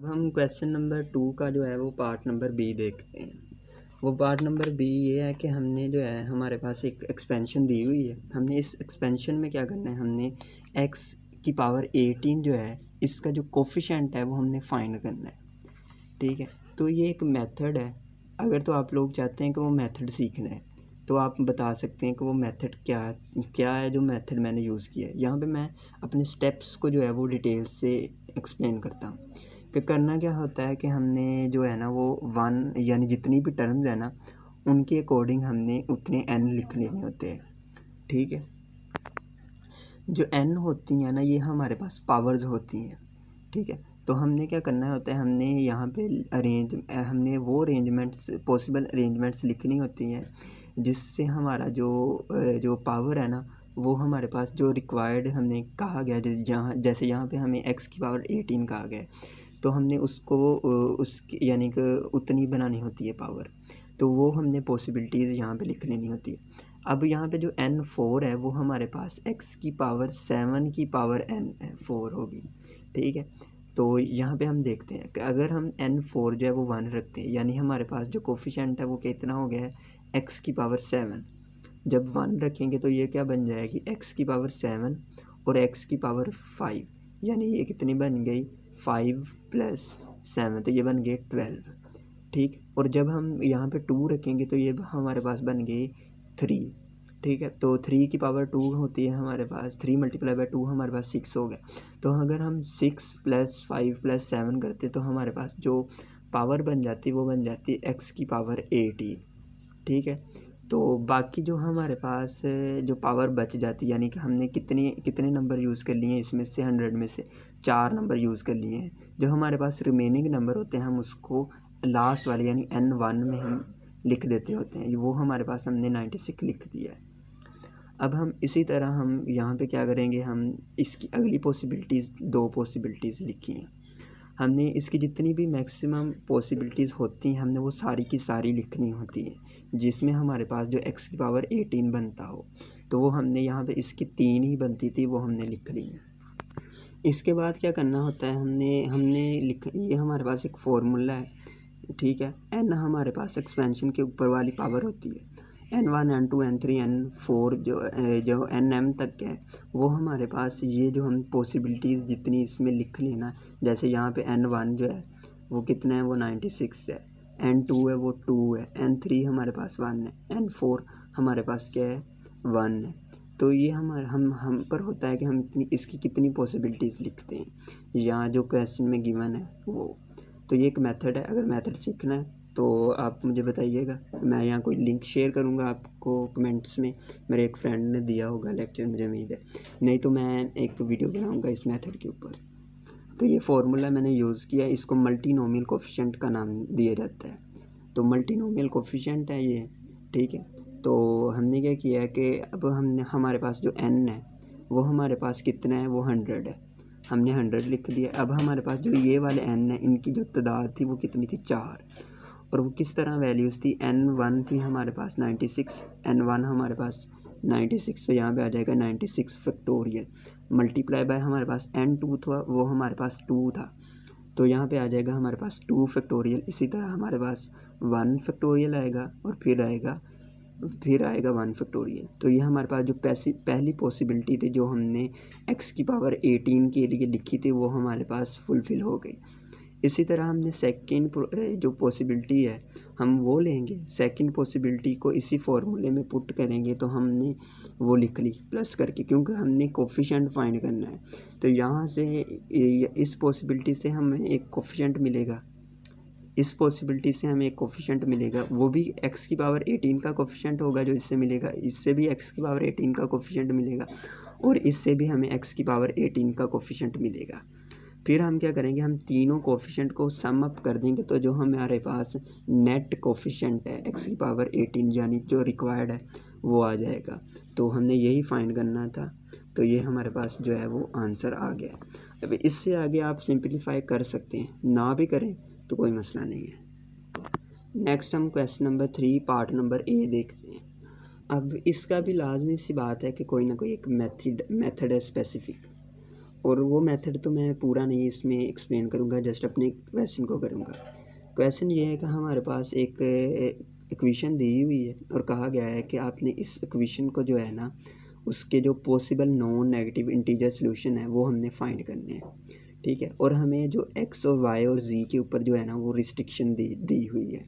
अब हम question number 2 का जो है वो पार्ट नंबर बी देखते हैं। वो पार्ट नंबर बी ये है कि हमने जो है हमारे पास एक एक्सपेंशन दी हुई है। हमने इस एक्सपेंशन में क्या करना है, हमने x की पावर 18 जो है इसका जो कोफिशिएंट है वो हमने फाइंड करना है। ठीक है, तो ये एक मेथड है। अगर तो आप लोग चाहते हैं कि वो मेथड सीखना है तो आप बता सकते हैं कि वो मेथड क्या है जो मेथड मैंने यूज़ किया है। यहाँ पे मैं अपने स्टेप्स को जो है वो डिटेल से एक्सप्लेन करता हूँ कि करना क्या होता है कि हमने जो है ना वो वन यानी जितनी भी टर्म्स है ना उनके अकॉर्डिंग हमने उतने n लिख लेने होते हैं। ठीक है, जो n होती हैं ना ये हमारे पास पावर्स होती हैं। ठीक है, तो हमने क्या करना होता है, हमने यहाँ पे हमने वो अरेंजमेंट्स पॉसिबल अरेंजमेंट्स लिखनी होती हैं जिससे हमारा जो पावर है ना वो हमारे पास जो रिक्वायर्ड हमने कहा गया, जैसे यहाँ पे हमें x की पावर 18 कहा गया है तो हमने उसको उसकी यानी कि उतनी बनानी होती है पावर, तो वो हमने पॉसिबिलिटीज़ यहाँ पे लिख लेनी होती है। अब यहाँ पे जो n4 है वो हमारे पास x की पावर 7 की पावर n4 होगी। ठीक है, तो यहाँ पे हम देखते हैं कि अगर हम n4 जो है वो 1 रखते हैं यानी हमारे पास जो कोफिशिएंट है वो कितना हो गया है x की पावर 7। जब 1 रखेंगे तो ये क्या बन जाएगी x की पावर 7 और x की पावर 5, यानी ये कितनी बन गई 5 + 7, तो ये बन गए 12। ठीक, और जब हम यहाँ पे 2 रखेंगे तो ये हमारे पास बन गई 3। ठीक है, तो 3 की पावर 2 होती है हमारे पास, 3 × 2 हमारे पास 6 हो गया। तो अगर हम 6 + 5 + 7 करते तो हमारे पास जो पावर बन जाती वो बन जाती x की पावर 18। ठीक है, तो बाकी जो हमारे पास जो पावर बच जाती यानी कि हमने कितने नंबर यूज़ कर लिए हैं इसमें से 100 में से 4 नंबर यूज़ कर लिए हैं। जो हमारे पास रिमेनिंग नंबर होते हैं हम उसको लास्ट वाले यानी n1 में हम लिख देते होते हैं। वो हमारे पास हमने 96 लिख दिया है। अब हम इसी तरह हम यहाँ पे क्या करेंगे, हम इसकी अगली पॉसिबिलिटीज़ 2 पॉसिबिलिटीज़ लिखी हैं। हमने इसकी जितनी भी मैक्सिमम पॉसिबिलिटीज़ होती हैं हमने वो सारी की सारी लिखनी होती हैं जिसमें हमारे पास जो x की पावर 18 बनता हो, तो वो हमने यहाँ पे इसकी 3 ही बनती थी वो हमने लिख ली है। इसके बाद क्या करना होता है, ये हमारे पास एक फार्मूला है। ठीक है, n हमारे पास एक्सपेंशन के ऊपर वाली पावर होती है, n1 n2 n3 n4 जो nm तक है वो हमारे पास ये जो हम पॉसिबिलिटीज़ जितनी इसमें लिख लेना, जैसे यहाँ पे n1 जो है वो कितना है वो 96 है, n2 है वो 2 है, n3 हमारे पास 1 है, n4 हमारे पास क्या है 1 है। तो ये हम पर होता है कि हम इसकी कितनी पॉसिबिलिटीज़ लिखते हैं या जो क्वेश्चन में गिवन है वो। तो ये एक मेथड है, अगर मेथड सीखना है तो आप मुझे बताइएगा, मैं यहाँ कोई लिंक शेयर करूँगा आपको कमेंट्स में, मेरे एक फ्रेंड ने दिया होगा लेक्चर मुझे उम्मीद है, नहीं तो मैं एक वीडियो बनाऊँगा इस मेथड के ऊपर। तो ये फार्मूला मैंने यूज़ किया, इसको मल्टीनोमियल कोफिशिएंट का नाम दिया जाता है। तो मल्टीनोमियल कोफिशिएंट है ये। ठीक है, तो हमने क्या किया है कि अब हमारे पास जो n है वो हमारे पास कितना है वो 100 है, हमने 100 लिख दिया। अब हमारे पास जो ये वाले n है इनकी जो तादाद थी वो कितनी थी 4, और वो किस तरह वैल्यूज़ थी, n1 थी हमारे पास 96, n1 हमारे पास 96, तो यहाँ पे आ जाएगा 96 फैक्टोरियल मल्टीप्लाई बाय हमारे पास n2 था वो हमारे पास 2 था, तो यहाँ पे आ जाएगा हमारे पास 2 फैक्टोरियल। इसी तरह हमारे पास 1 फैक्टोरियल आएगा और फिर आएगा 1 फैक्टोरियल। तो ये हमारे पास जो पहली पॉसिबिलिटी थी जो हमने x की पावर 18 के लिए लिखी थी वो हमारे पास फुलफ़िल हो गई। इसी तरह हमने सेकंड जो पॉसिबिलिटी है हम वो लेंगे, सेकंड पॉसिबिलिटी को इसी फार्मूले में पुट करेंगे तो हमने वो लिख ली प्लस करके, क्योंकि हमने कोफिशिएंट फाइंड करना है। तो यहाँ से इस पॉसिबिलिटी से हमें एक कोफिशिएंट मिलेगा, इस पॉसिबिलिटी से हमें एक कोफिशिएंट मिलेगा, वो भी x की पावर 18 का कोफिशिएंट होगा जो इससे मिलेगा, इससे भी x की पावर 18 का कोफिशिएंट मिलेगा और इससे भी हमें x की पावर 18 का कोफिशिएंट मिलेगा। फिर हम क्या करेंगे, हम तीनों कोफिशिएंट को सम अप कर देंगे तो जो हमारे पास नेट कोफिशिएंट है x की पावर 18 यानी जो रिक्वायर्ड है वो आ जाएगा। तो हमने यही फाइंड करना था, तो ये हमारे पास जो है वो आंसर आ गया। अब इससे आगे आप सिंपलीफाई कर सकते हैं, ना भी करें तो कोई मसला नहीं है। नेक्स्ट हम question number 3 part number A देखते हैं। अब इसका भी लाजमी सी बात है कि कोई ना कोई एक मेथड है स्पेसिफिक, और वो मेथड तो मैं पूरा नहीं इसमें एक्सप्लेन करूँगा, जस्ट अपने क्वेश्चन को करूँगा। क्वेश्चन ये है कि हमारे पास एक इक्वेशन दी हुई है और कहा गया है कि आपने इस इक्वेशन को जो है ना, उसके जो possible non negative integer solution है वो हमने फाइंड करने हैं, ठीक है। और हमें जो एक्स और वाई और जी के ऊपर जो है ना वो रिस्ट्रिक्शन दी हुई है।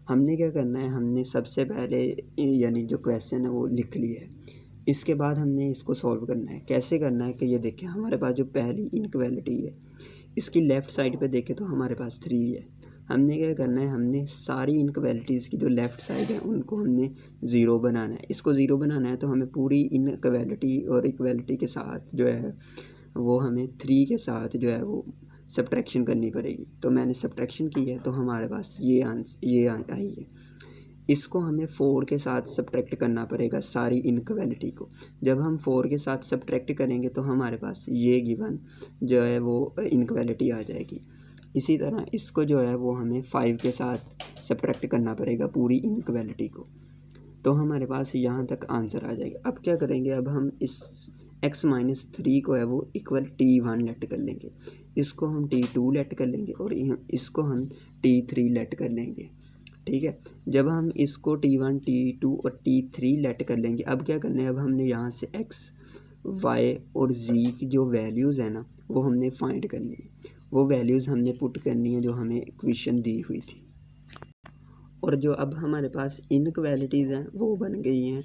हमने क्या करना है, हमने सबसे पहले यानी जो क्वेश्चन है वो लिख लिया है। इसके बाद हमने इसको सॉल्व करना है। कैसे करना है कि ये देखें, हमारे पास जो पहली इनइक्वालिटी है इसकी लेफ़्ट साइड पे देखें तो हमारे पास 3 है। हमने क्या करना है, हमने सारी इनइक्वालिटीज़ की जो लेफ़्ट साइड है उनको हमने ज़ीरो बनाना है। इसको ज़ीरो बनाना है तो हमें पूरी इनइक्वालिटी और इक्वालिटी के साथ जो है वो हमें 3 के साथ जो है वो सब्ट्रैक्शन करनी पड़ेगी। तो मैंने सब्ट्रैक्शन की है तो हमारे पास ये आई है। इसको हमें 4 के साथ सब्ट्रैक्ट करना पड़ेगा सारी इनइक्वालिटी को। जब हम 4 के साथ सब्ट्रैक्ट करेंगे तो हमारे पास ये गिवन जो है वो इनइक्वालिटी आ जाएगी। इसी तरह इसको जो है वो हमें 5 के साथ सब्ट्रैक्ट करना पड़ेगा पूरी इनइक्वालिटी को। तो हमारे पास यहाँ तक आंसर आ जाएगा। अब क्या करेंगे, अब हम इस x-3 को है वो इक्वल t1 लेट कर लेंगे, इसको हम t2 लेट कर लेंगे और इसको हम t3 लेट कर लेंगे, ठीक है। जब हम इसको t1, t2 और t3 लेट कर लेंगे, अब क्या करना है, अब हमने यहाँ से x, y और z की जो वैल्यूज़ है ना वो हमने फाइंड करनी है। वो वैल्यूज़ हमने पुट करनी है जो हमें इक्वेशन दी हुई थी। और जो अब हमारे पास इनइक्वालिटीज़ हैं वो बन गई हैं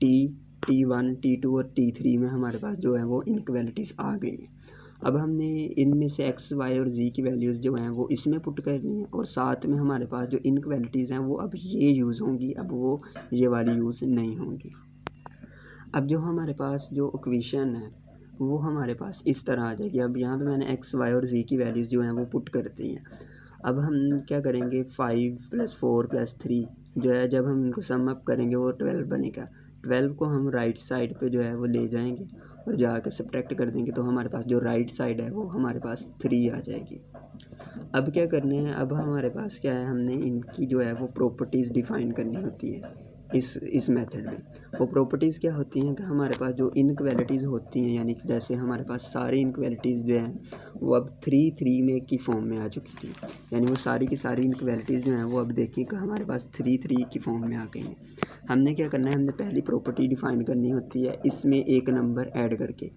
t1, t2 और t3 में हमारे पास जो है वो इनइक्वालिटीज़ आ गई हैं। अब हमने इनमें से x, y और z की वैल्यूज़ जो हैं वो इसमें पुट करनी है और साथ में हमारे पास जो इनइक्वालिटीज़ हैं वो अब ये यूज़ होंगी, अब वो ये वाली यूज़ नहीं होंगी। अब जो हमारे पास जो इक्वेशन है वो हमारे पास इस तरह आ जाएगी। अब यहाँ पे मैंने x, y और z की वैल्यूज़ जो हैं वो पुट कर दी हैं। अब हम क्या करेंगे, 5 + 4 + 3 जो है जब हम इनको सम अप करेंगे वो 12 बनेगा। 12 को हम राइट साइड पे जो है वो ले जाएंगे और जाकर सब्ट्रैक्ट कर देंगे तो हमारे पास जो राइट साइड है वो हमारे पास 3 आ जाएगी। अब क्या करने हैं, अब हमारे पास क्या है, हमने इनकी जो है वो प्रॉपर्टीज़ डिफ़ाइन करनी होती है इस मेथड में। वो प्रॉपर्टीज़ क्या होती हैं कि हमारे पास जो इनइक्वालिटीज़ होती हैं, यानी कि जैसे हमारे पास सारी इनइक्वालिटीज़ जो हैं वो अब 3 में की फॉर्म में आ चुकी थी, यानी वो सारी की सारी इनइक्वालिटीज़ जो हैं वो अब देखिए कि हमारे पास 3 की फॉर्म में आ गई हैं। हमने क्या करना है, हमने पहली प्रॉपर्टी डिफ़ाइन करनी होती है इसमें एक नंबर ऐड करके,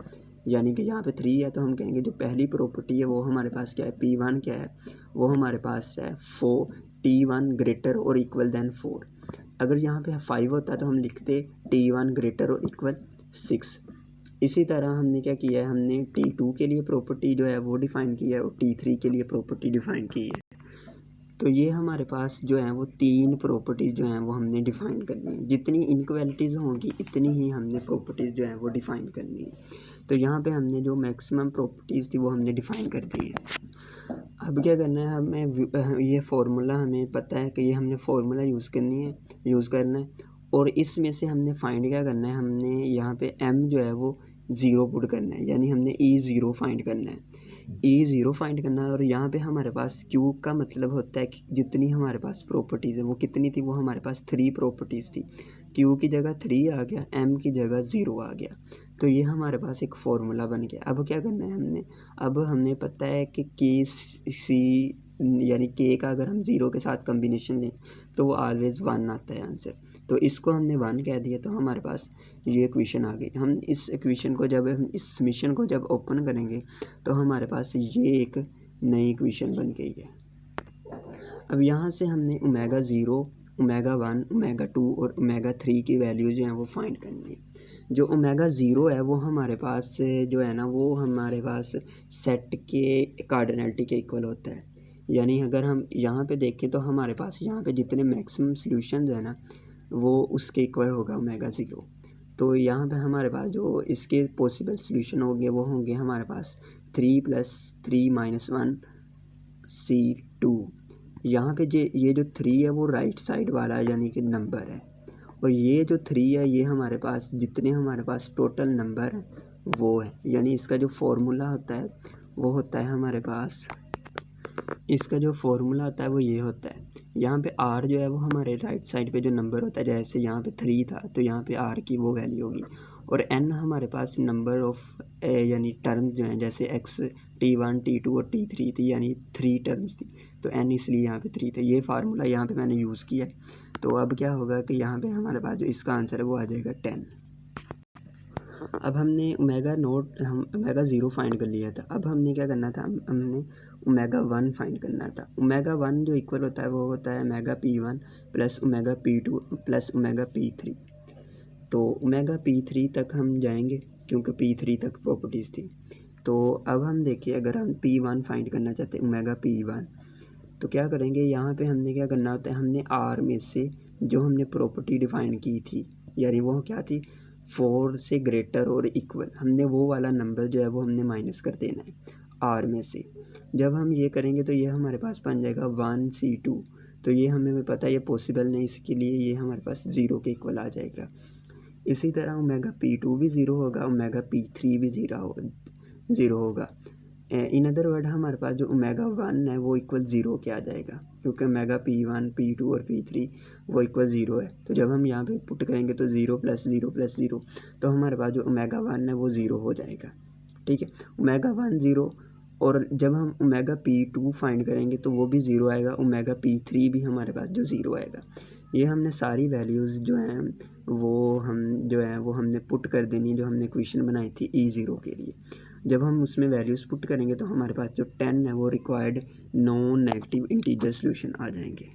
यानी कि यहाँ पे 3 है तो हम कहेंगे जो पहली प्रॉपर्टी है वो हमारे पास क्या है, P1 क्या है, वो हमारे पास है 4, T1 ग्रेटर और इक्वल देन 4। अगर यहाँ पे 5 होता तो हम लिखते T1 ग्रेटर और इक्वल 6। इसी तरह हमने क्या किया है, हमने T2 के लिए प्रॉपर्टी जो है वो डिफ़ाइन की है और T3 के लिए प्रॉपर्टी डिफ़ाइन की है। तो ये हमारे पास जो है वो 3 प्रॉपर्टीज़ जो हैं वो हमने डिफ़ाइन करनी है। जितनी इनइक्वालिटीज़ होंगी इतनी ही हमने प्रॉपर्टीज़ जो हैं वो डिफ़ाइन करनी है। तो यहाँ पे हमने जो मैक्सिमम प्रॉपर्टीज़ थी वो हमने डिफ़ाइन कर दी है। अब क्या करना है, हमें ये फार्मूला हमें पता है कि ये हमने फार्मूला यूज़ करना है और इसमें से हमने फाइंड क्या करना है, हमने यहाँ पे m जो है वो 0 पुट करना है, यानी हमने E0 फाइंड करना है। E0 फाइंड करना है और यहाँ पे हमारे पास Q का मतलब होता है कि जितनी हमारे पास प्रॉपर्टीज़ है वो कितनी थी, वो हमारे पास 3 प्रॉपर्टीज़ थी। Q की जगह 3 आ गया, M की जगह 0 आ गया, तो ये हमारे पास एक फार्मूला बन गया। अब क्या करना है, अब हमें पता है कि KC यानी K का अगर हम 0 के साथ कम्बिनेशन लें तो वो ऑलवेज़ 1 आता है आंसर। तो इसको हमने 1 कह दिया तो हमारे पास ये इक्वेशन आ गई। हम इस इक्वेशन को जब हम इस समीशन को जब ओपन करेंगे तो हमारे पास ये एक नई इक्वेशन बन गई है। अब यहाँ से हमने ω0, ω1, ω2 और ω3 की वैल्यू जो हैं वो फाइंड करनी है। जो ω0 है वो हमारे पास जो है ना वो हमारे पास सेट के कार्डिनलिटी के इक्वल होता है, यानी अगर हम यहाँ पे देखें तो हमारे पास यहाँ पे जितने मैक्सिमम सॉल्यूशंस है ना वो उसके इक्वल होगा ω0। तो यहाँ पे हमारे पास जो इसके पॉसिबल सॉल्यूशन होंगे वो होंगे हमारे पास 3 + 3 - 1 C2। यहाँ पे ये जो 3 है वो राइट साइड वाला यानी कि नंबर है और ये जो 3 है ये हमारे पास जितने हमारे पास टोटल नंबर हैं वो है, यानी इसका जो फार्मूला होता है वो होता है हमारे पास, इसका जो फार्मूला होता है वो ये होता है। यहाँ पे R जो है वो हमारे राइट साइड पे जो नंबर होता है, जैसे यहाँ पे 3 था तो यहाँ पे R की वो वैल्यू होगी और n हमारे पास नंबर ऑफ यानी टर्म्स जो हैं, जैसे x t1 t2 और t3 थी, यानी 3 टर्म्स थी, तो n इसलिए यहाँ पे 3 थे। ये फार्मूला यहाँ पे मैंने यूज़ किया है। तो अब क्या होगा कि यहाँ पे हमारे पास जो इसका आंसर है वो आ जाएगा 10। अब हमने ओमेगा 0 फाइंड कर लिया था। अब हमने क्या करना था, हमने ओमेगा 1 फाइंड करना था। ओमेगा 1 जो इक्वल होता है वो होता है omega p1 plus omega p2 plus omega p3। तो ओमेगा p3 तक हम जाएंगे क्योंकि p3 तक प्रॉपर्टीज़ थी। तो अब हम देखिए, अगर हम p1 फाइंड करना चाहते हैं ओमेगा p1, तो क्या करेंगे, यहाँ पे हमने क्या करना होता है, हमने r में से जो हमने प्रॉपर्टी डिफाइन की थी, यानी वो क्या थी, 4 से ग्रेटर और इक्वल, हमने वो वाला नंबर जो है वो हमने माइनस कर देना है r में से। जब हम ये करेंगे तो ये हमारे पास बन जाएगा 1c2। तो ये हमें पता है ये पॉसिबल नहीं, इसके लिए ये हमारे पास 0 के इक्वल आ जाएगा। इसी तरह ओमेगा p2 भी 0 होगा, ओमेगा p3 भी 0 होगा। इन अदर वर्ड हमारे पास जो ओमेगा 1 है वो इक्वल 0 के आ जाएगा, क्योंकि ओमेगा p1 p2 और p3 वो इक्वल 0 है। तो जब हम यहाँ पे पुट करेंगे तो 0 प्लस 0 प्लस 0, तो हमारे पास जो ओमेगा 1 है वो 0 हो जाएगा। ठीक है, ओमेगा 1 0, और जब हम ओमेगा p2 फाइंड करेंगे तो वो भी 0 आएगा, ओमेगा p3 भी हमारे पास जो 0 आएगा। ये हमने सारी वैल्यूज़ जो हैं वो हमने पुट कर देनी है, जो हमने इक्वेशन बनाई थी E0 के लिए। जब हम उसमें वैल्यूज़ पुट करेंगे तो हमारे पास जो 10 है वो required non negative integer solution आ जाएंगे।